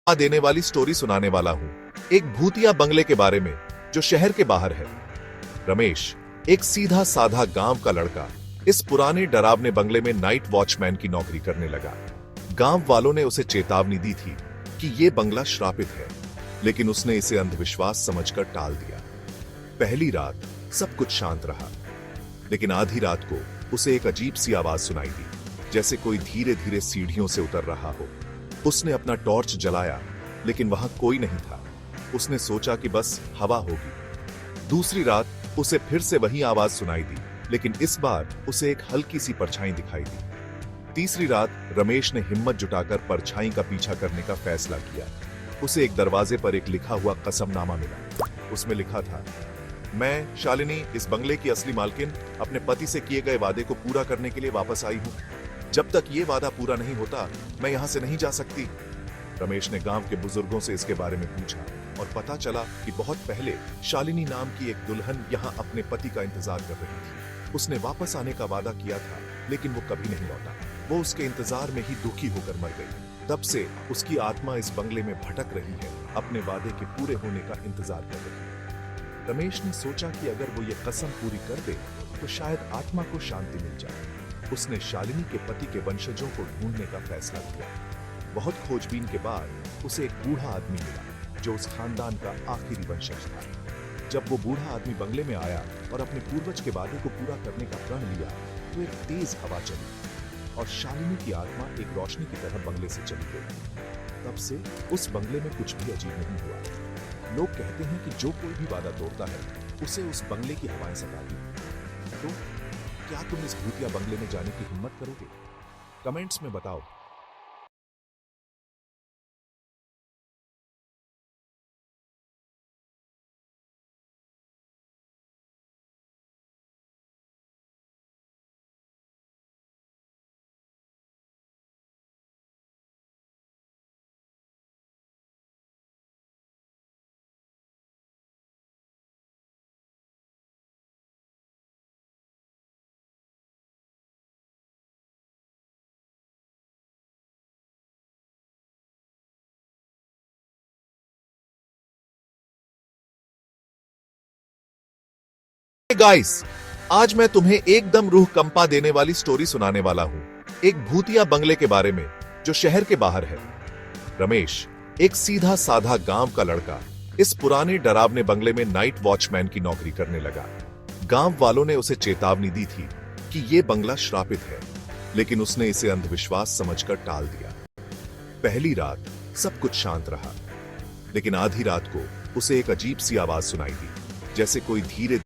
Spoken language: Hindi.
देने वाली स्टोरी सुनाने वाला हूँ। एक भूतिया बंगले के बारे में जो शहर के बाहर है। रमेश एक सीधा साधा गांव का लड़का इस पुराने डरावने बंगले में नाइट वॉचमैन की नौकरी करने लगा। गांव वालों ने उसे चेतावनी दी थी कि यह बंगला श्रापित है, लेकिन उसने इसे अंधविश्वास समझकर टाल दिया। पहली रात सब कुछ शांत रहा, लेकिन आधी रात को उसे एक अजीब सी आवाज सुनाई दी, जैसे कोई धीरे धीरे सीढ़ियों से उतर रहा हो। उसने अपना टॉर्च जलाया, लेकिन वहां कोई नहीं था। उसने सोचा कि बस हवा होगी। दूसरी रात उसे फिर से वही आवाज सुनाई दी, लेकिन इस बार उसे एक हल्की सी परछाई दिखाई दी। तीसरी रात रमेश ने हिम्मत जुटाकर परछाई का पीछा करने का फैसला किया। उसे एक दरवाजे पर एक लिखा हुआ कसमनामा मिला। उसमें लिखा था, मैं शालिनी, इस बंगले की असली मालकिन, अपने पति से किए गए वादे को पूरा करने के लिए वापस आई हूं। जब तक ये वादा पूरा नहीं होता, मैं यहां से नहीं जा सकती। रमेश ने गांव के बुजुर्गों से इसके बारे में पूछा और पता चला कि बहुत पहले शालिनी नाम की एक दुल्हन यहां अपने पति का इंतजार कर रही थी। उसने वापस आने का वादा किया था, लेकिन वो कभी नहीं लौटा। वो उसके इंतजार में ही दुखी होकर मर गई। तब से उसकी आत्मा इस बंगले में भटक रही है, अपने वादे के पूरे होने का इंतजार कर रही है। रमेश ने सोचा कि अगर वो ये कसम पूरी कर दे तो शायद आत्मा को शांति मिल जाए। उसने शालिनी के पति के वंशजों को ढूंढने का फैसला किया। बहुत खोजबीन के बाद उसे एक बूढ़ा आदमी मिला जो उस खानदान का आखिरी वंशज था। जब वो बूढ़ा आदमी बंगले में आया और अपने पूर्वज के वादे को पूरा करने का प्रण लिया, तो एक तेज हवा चली और शालिनी की आत्मा एक रोशनी की तरह बंगले से चली गई। तब से उस बंगले में कुछ भी अजीब नहीं हुआ। लोग कहते हैं कि जो कोई भी वादा तोड़ता है, उसे उस बंगले की हवाएं सताती हैं। तो क्या तुम इस भूतिया बंगले में जाने की हिम्मत करोगे? कमेंट्स में बताओ। गाइस, आज मैं तुम्हें एकदम रूह कंपा देने वाली स्टोरी सुनाने वाला हूं। एक भूतिया बंगले के बारे में जो शहर के बाहर है। रमेश एक सीधा साधा गांव का लड़का इस पुराने डरावने बंगले में नाइट वॉचमैन की नौकरी करने लगा। गांव वालों ने उसे चेतावनी दी थी कि यह बंगला श्रापित है, लेकिन उसने इसे अंधविश्वास समझकर टाल दिया। पहली रात सब कुछ शांत रहा, लेकिन आधी रात को उसे एक अजीब सी आवाज सुनाई दी, जैसे कोई धीरे